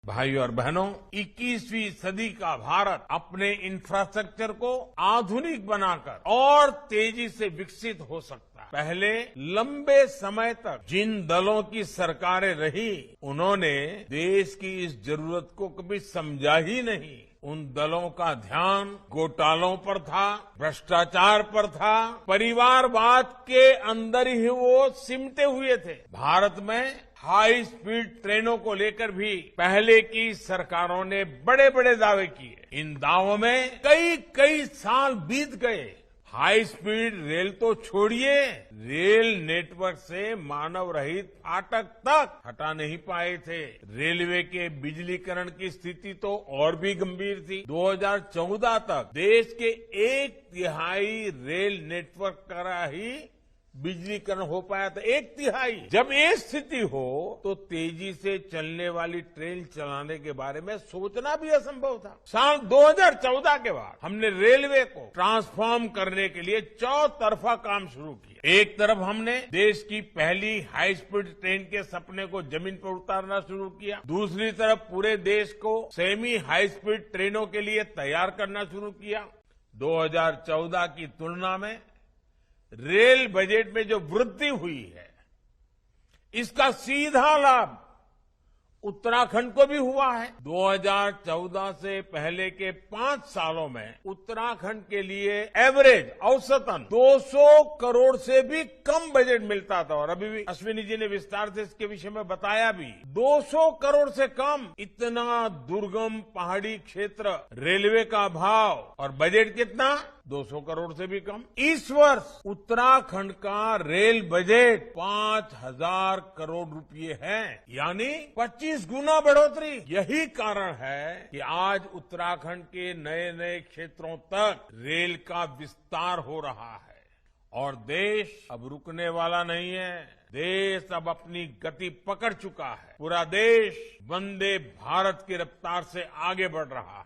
भाइयों और बहनों, 21वीं सदी का भारत अपने इंफ्रास्ट्रक्चर को आधुनिक बनाकर और तेजी से विकसित हो सकता है। पहले लंबे समय तक जिन दलों की सरकारें रही, उन्होंने देश की इस जरूरत को कभी समझा ही नहीं। उन दलों का ध्यान घोटालों पर था, भ्रष्टाचार पर था, परिवारवाद के अंदर ही वो सिमटे हुए थे। भारत में हाई स्पीड ट्रेनों को लेकर भी पहले की सरकारों ने बड़े बड़े दावे किए। इन दावों में कई साल बीत गए। हाई स्पीड रेल तो छोड़िए, रेल नेटवर्क से मानव रहित फाटक तक हटा नहीं पाए थे। रेलवे के बिजलीकरण की स्थिति तो और भी गंभीर थी। 2014 तक देश के 1/3 रेल नेटवर्क का ही बिजलीकरण हो पाया था, 1/3। जब ये स्थिति हो तो तेजी से चलने वाली ट्रेन चलाने के बारे में सोचना भी असंभव था। साल 2014 के बाद हमने रेलवे को ट्रांसफॉर्म करने के लिए चौतरफा काम शुरू किया। एक तरफ हमने देश की पहली हाई स्पीड ट्रेन के सपने को जमीन पर उतारना शुरू किया। दूसरी तरफ पूरे देश को सेमी हाई स्पीड ट्रेनों के लिए तैयार करना शुरू किया। 2014 की तुलना में रेल बजट में जो वृद्धि हुई है, इसका सीधा लाभ उत्तराखंड को भी हुआ है। 2014 से पहले के 5 सालों में उत्तराखंड के लिए एवरेज औसतन 200 करोड़ से भी कम बजट मिलता था। और अभी भी अश्विनी जी ने विस्तार से इसके विषय में बताया भी। 200 करोड़ से कम, इतना दुर्गम पहाड़ी क्षेत्र, रेलवे का अभाव और बजट कितना, 200 करोड़ से भी कम। इस वर्ष उत्तराखंड का रेल बजट 5,000 करोड़ रुपए है, यानी 25 गुना बढ़ोतरी। यही कारण है कि आज उत्तराखंड के नए नए क्षेत्रों तक रेल का विस्तार हो रहा है। और देश अब रुकने वाला नहीं है। देश अब अपनी गति पकड़ चुका है। पूरा देश वंदे भारत की रफ्तार से आगे बढ़ रहा है।